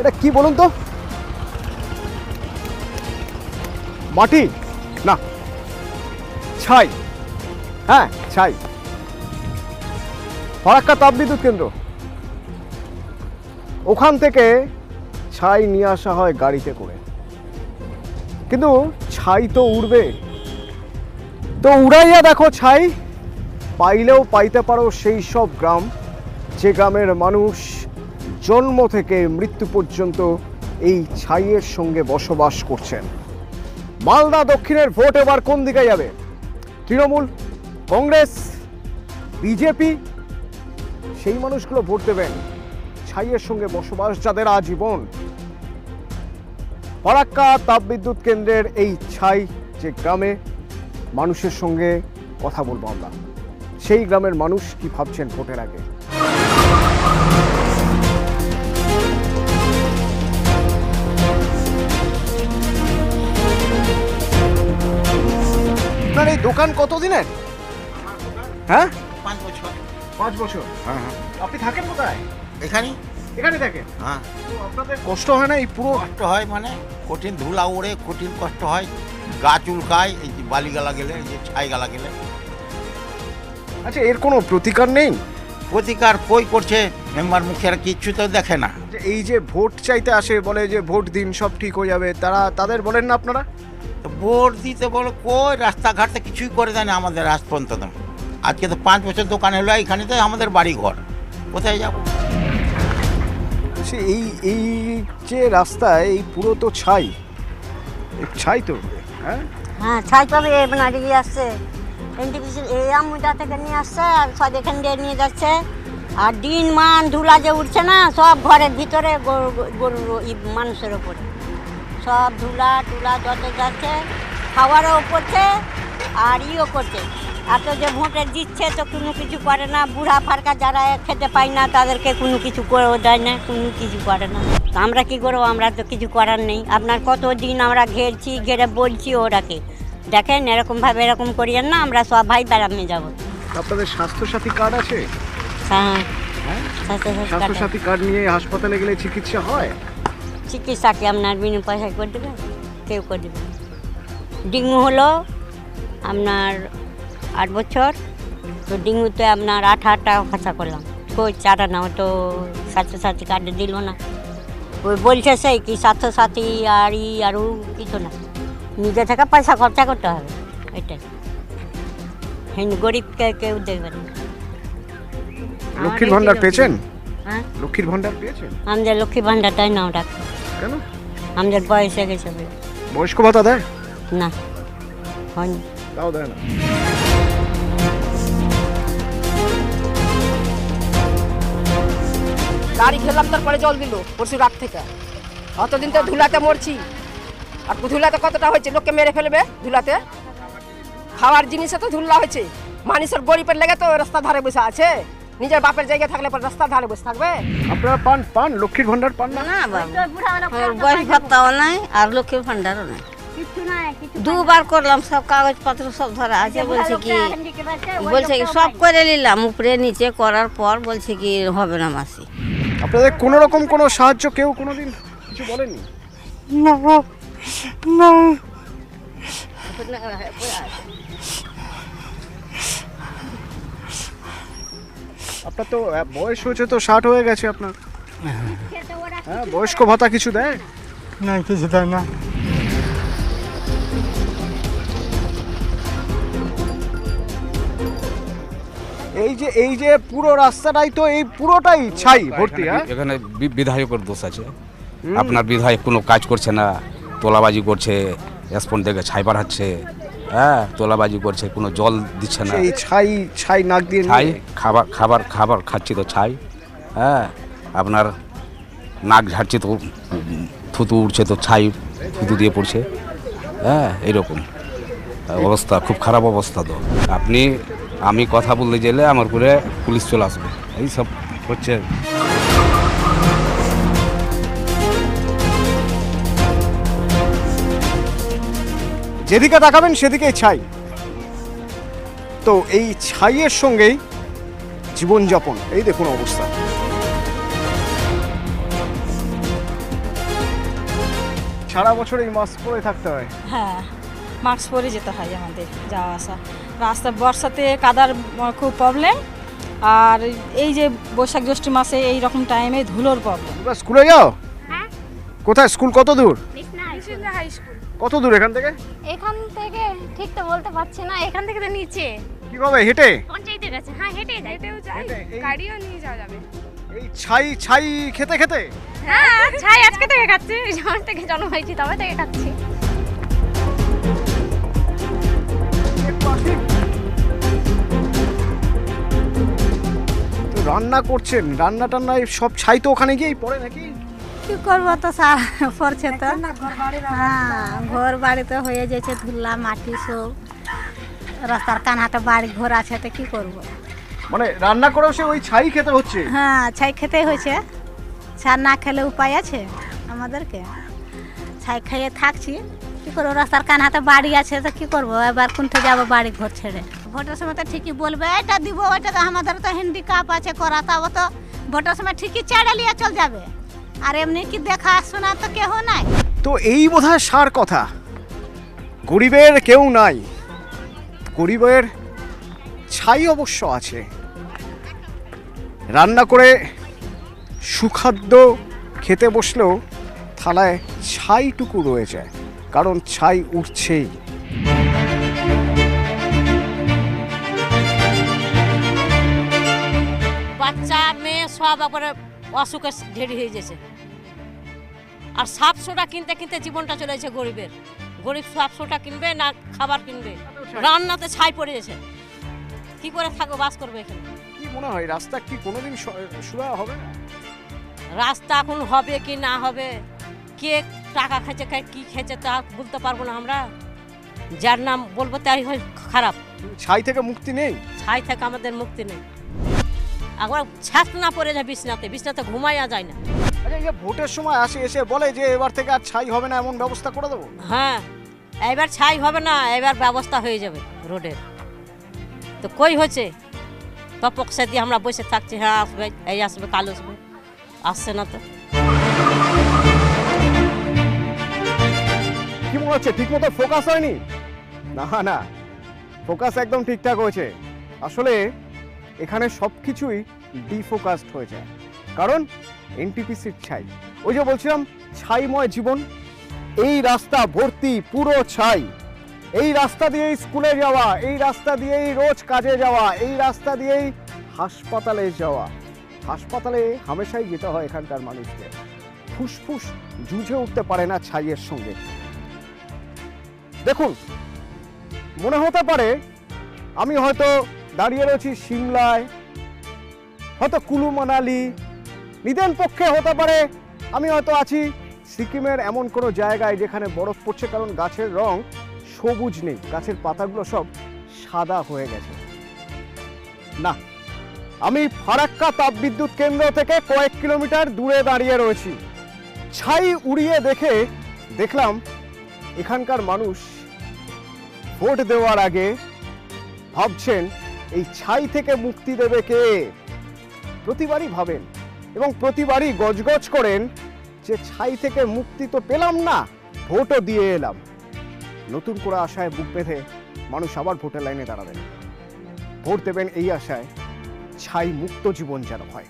এটা কি বলুন তো? মাটি না, ছাই। হ্যাঁ, ছাই। ফারাক্কা তাপবিদ্যুৎ কেন্দ্র, ওখান থেকে ছাই নিয়ে আসা হয় গাড়িতে করে। কিন্তু ছাই তো উড়বে, তো উড়াইয়া দেখো ছাই, পাইলেও পাইতে পারো সেই সব গ্রাম যে গ্রামের মানুষ জন্ম থেকে মৃত্যু পর্যন্ত এই ছাইয়ের সঙ্গে বসবাস করছেন। মালদা দক্ষিণের ভোট এবার কোন দিকে যাবে? তৃণমূল, কংগ্রেস, বিজেপি? সেই মানুষগুলো ভোট দেবেন ছাইয়ের সঙ্গে বসবাস যাদের আজীবন। ফারাক্কা তাপবিদ্যুৎ কেন্দ্রের এই ছাই যে গ্রামে, মানুষের সঙ্গে কথা বলবো আমরা। সেই গ্রামের মানুষ কি ভাবছেন ভোটের আগে। আপনার এই দোকান কতদিনের? হ্যাঁ, 5 বছর। 5 বছর। হ্যাঁ হ্যাঁ, আপনি থাকেন কোথায়? এখানেই। এখানে থাকেন? হ্যাঁ, তো আপনাদের কষ্ট হয় না এই পুরো? কষ্ট হয় মানে কঠিন ধুলা ওড়ে, কঠিন কষ্ট হয়, গাছ উল্কায়, এই যে বালি গালা গেলে, এই যে ছাই গালা গেলে। আচ্ছা, এর কোনো প্রতিকার নেই? প্রতিকার কই করছে মেম্বার মুখিয়ারা, কিচ্ছু তো দেখে না। যে এই যে ভোট চাইতে আসে, বলে যে ভোট দিন সব ঠিক হয়ে যাবে, তাদের বলেন না আপনারা? তো ভোট দিতে বলে কই, রাস্তাঘাটে কিছুই করে দেয় না আমাদের আজ পর্যন্ত। আজকে তো 5 বছর দোকান হলো, এইখানে তো আমাদের বাড়ি ঘর, কোথায় যাব? সে এই যে রাস্তায় এই পুরো তো ছাই, ছাই তো। হ্যাঁ হ্যাঁ, ছাই পাবে আপনার ইয়ে আসছে, এনটিপিসি এই আমুদা থেকে নিয়ে আসছে আর সব এখান দিয়ে নিয়ে যাচ্ছে। আর দিন মান ধুলা যে উঠছে না, সব ঘরের ভিতরে গরু মানুষের ওপরে সব ধুলা টুলা যত যাচ্ছে, খাওয়ারও করছে আর ইও করছে। এত যে ভোটে দিচ্ছে তো কোনো কিছু করে না, বুড়া ফারকা যারা খেতে পায় না তাদেরকে কোনো কিছু করেও দেয় না, কোনো কিছু করে না। তো আমরা কী করবো, আমরা তো কিছু করার নেই। আপনার কত দিন আমরা ঘেরছি, ঘেরে বলছি ওরাকে দেখেন এরকমভাবে এরকম করিয়েন না, আমরা সব ভাই বেড়ামে যাবো। আপনাদের স্বাস্থ্যসাথী কার্ড আছে? হ্যাঁ, হ্যাঁ, স্বাস্থ্যসাথী কার্ড। স্বাস্থ্যসাথী কার্ড নিয়ে হাসপাতালে গেলে চিকিৎসা হয়? চিকিৎসা কি আপনার বিনা পয়সায় করে দেবে? কেউ করে দেবে না। ডেঙ্গু হলো আপনার 8 বছর, তো ডেঙ্গুতে আপনার 8 টাকা খরচা করলাম, কই চারা না, তো স্বাস্থ্যসাথী কার্ডে দিল না। ওই বলছে সেই কি স্বাস্থ্যসাথী আর আরও কিছু না, নিজে থেকে পয়সা খরচা করতে হবে, এটাই। গরিবকে কেউ দেখবে না। লক্ষ্মীর ভান্ডার পেয়েছেন? হ্যাঁ, লক্ষ্মীর ভান্ডার পেয়েছেন? আমাদের লক্ষ্মী ভান্ডারটাই নাও রাখতো। কেন? আমাদের বয়স হয়ে গেছে বলে। বয়স্ক ভাতা দেয়? না, হয়নি। তাও দেয় না? গাড়ি খেলাম, তারপরে জল দিল পরশু রাত থেকে। অতদিন তো ধুলাতে মরছি, আর ধুলাতে কতটা হয়েছে, লোককে মেরে ফেলবে ধুলাতে। খাওয়ার জিনিসে তো ধুলা হয়েছে, মানুষের গরিবের লেগে তো রাস্তা ধারে বসে আছে। নিজের বাপের জায়গায় থাকলে পর রাস্তা ধারে বসে থাকবে। আপনারা পান লক্ষ্মীর ভান্ডার পান না? না বাবা, বয়স ভাতাও নাই আর লক্ষ্মীর ভান্ডারও নাই। দুবার করলাম, সব কাগজপত্র সব ধরা আছে। বলছে কি সব করে নিলাম, উপরে নিচে করার পর বলছে কি হবে না মাসি। আপনাদের কোনো রকম কোনো সাহায্য কেউ কোনোদিন কিছু বলেনি? আপনার তো বয়স হয়েছে, তো 60 হয়ে গেছে আপনার। হ্যাঁ, বয়স্ক ভাতা কিছু দেয় না? কিছু দেয় না। এই যে পুরো রাস্তাটাই তো এই পুরোটাই ছাই ভর্তি। হ্যাঁ, এখানে বিধায়কের দোষ আছে। আপনার বিধায়ক কোনো কাজ করছে না, তোলাবাজি করছে, স্পন থেকে ছাই বাড়াচ্ছে। হ্যাঁ, তোলাবাজি করছে, কোনো জল দিচ্ছে না। এই ছাই নাক দিয়ে ছাই খাবার খাচ্ছি তো ছাই। হ্যাঁ, আপনার নাক ঝাড়ছে তো থুতু উঠছে তো ছাই থুতু দিয়ে পড়ছে। হ্যাঁ, এইরকম অবস্থা, খুব খারাপ অবস্থা। তো আমি কথা বলতে গেলে আমার উপরে পুলিশ চলে আসবে, এই সব হচ্ছে। যেদিকে তাকাবেন সেদিকেই ছাই। তো এই ছাইয়ের সঙ্গেই জীবনযাপন, এই দেখুন অবস্থা। সারা বছর এই মাস্ক পরে থাকতে হয়। হ্যাঁ, মাস্ক পরে যেতে হয় আমাদের যাওয়া আসা। রাস্তা বর্ষাতে কাদার খুব প্রবলেম, আর এই যে বৈশাখ জ্যৈষ্ঠ মাসে এই রকম টাইমে ধুলোর প্রবলেম। তোমরা স্কুলে যাও? কোথায় স্কুল, কত দূর? High school. কত দূর এখান থেকে? এখান থেকে ঠিক তো বলতে পারছি না, এখান থেকে তো নিচে কিভাবে, হেঁটে? পঞ্চায়েতের কাছে। হ্যাঁ, হেঁটে যাই। হেঁটেও যাই, গাড়িও নিয়ে যাওয়া যাবে। এই ছাই ছাই খেতে খেতে? হ্যাঁ, ছাই আজকে থেকে খাচ্ছি, যখন থেকে জন্ম হয়েছি তবে থেকে খাচ্ছি। তো রান্না করছেন, রান্না টান্নায় সব ছাই তো ওখানে গিয়েই পড়ে নাকি? কি করবো তো স্যার, পড়ছে তো। হ্যাঁ, ঘর বাড়িতে হয়ে যাচ্ছে ধুলা মাটি সব, রাস্তার কানাতে বাড়ি ঘর আছে, তো কি করবো? মানে রান্না করেও সে ওই ছাই খেতে হচ্ছে? হ্যাঁ, ছাই খেতেই হয়েছে, ছাই না খেলে উপায় আছে আমাদেরকে? ছাই খেয়ে থাকছি, কি করবো? রাস্তার কানাতে বাড়ি আছে, তো কি করবো? এবার কোনটা যাবো বাড়ি ঘর ছেড়ে? ভোটের সময় তো ঠিকই বলবে এটা দিব ওইটা, তো আমাদের তো হ্যান্ডিক্যাপ আছে করা, তাও তো ভোটের সময় ঠিকই চেড়ে নিয়ে চল যাবে, আর এমনি কি দেখা শোনা তো কেউ নাই। তো এই বোধহয় সার কথা, গরিবের কেউ নাই, গরিবের ছাই অবশ্য আছে। রান্না করে সুখাদ্য খেতে বসলেও থালায় ছাইটুকু রয়ে যায়, কারণ ছাই উঠছেই। বাচ্চা মেয়ে সব একবারে অসুখে ঢেরি হয়ে গেছে, আর সাপ সোটা কিনতে কিনতে জীবনটা চলে যাচ্ছে গরিবের। গরিব সাপ সোটা কিনবে না খাবার কিনবে, রান্নাতে ছাই পড়ে গেছে, কি করে থাকবে, বাস করবে এখানে? কি মনে হয় রাস্তা কি কোনোদিন সুরা হবে না? রাস্তা এখন হবে কি না হবে, কে টাকা খেয়েছে কি খেয়েছে তা বলতে পারবো না আমরা, যার নাম বলবো তাই হয় খারাপ। ছাই থেকে মুক্তি নেই, ছাই থেকে আমাদের মুক্তি নেই। একবার ছাদ না পড়ে যায় বিছনাতে, বিছনাতে ঘুমাইয়া যায় না। আচ্ছা, এই যে ভোটের সময় আসে এসে বলে যে এবার থেকে আর ছাই হবে না, এমন ব্যবস্থা করে দেবো। হ্যাঁ, এবার ছাই হবে না, এবার ব্যবস্থা হয়ে যাবে রোডের। তো কই হচ্ছে তপক্সা দিয়ে আমরা বসে থাকছি, হ্যাঁ আসবে, এই আসবে, কাল আসবে, আসছে না তো। কি মনে হচ্ছে ঠিক মতো ফোকাস হয়নি? না না, ফোকাস একদম ঠিকঠাক হয়েছে। আসলে এখানে সব কিছুই ডিফোকাসড হয়ে যায়, কারণ এনটিপিসির ছাই। ওই যে বলছিলাম ছাইময় জীবন, এই রাস্তা ভর্তি পুরো ছাই। এই রাস্তা দিয়েই স্কুলে যাওয়া, এই রাস্তা দিয়েই রোজ কাজে যাওয়া, এই রাস্তা দিয়েই হাসপাতালে যাওয়া। হাসপাতালে হামেশাই যেতে হয় এখানকার মানুষকে, ফুসফুস জুঝে উঠতে পারে না ছাইয়ের সঙ্গে। দেখুন, মনে হতে পারে আমি হয়তো দাঁড়িয়ে রয়েছি সিমলায়, হয়তো কুলু মানালি, নিদেন পক্ষে হতে পারে আমি হয়তো আছি সিকিমের এমন কোনো জায়গায় যেখানে বরফ পড়ছে, কারণ গাছের রং সবুজ নেই, গাছের পাতাগুলো সব সাদা হয়ে গেছে। না, আমি ফারাক্কা তাপবিদ্যুৎ কেন্দ্র থেকে কয়েক কিলোমিটার দূরে দাঁড়িয়ে রয়েছি। ছাই উড়িয়ে দেখলাম এখানকার মানুষ ভোট দেওয়ার আগে ভাবছেন এই ছাই থেকে মুক্তি দেবে কে। প্রতিবারই ভাবেন এবং প্রতিবারই গজগজ করেন যে ছাই থেকে মুক্তি তো পেলাম না, ভোটও দিয়ে এলাম। নতুন করে আশায় বুক বেঁধে মানুষ আবার ভোটের লাইনে দাঁড়াবেন, ভোট দেবেন এই আশায় ছাই মুক্ত জীবন যেন হয়।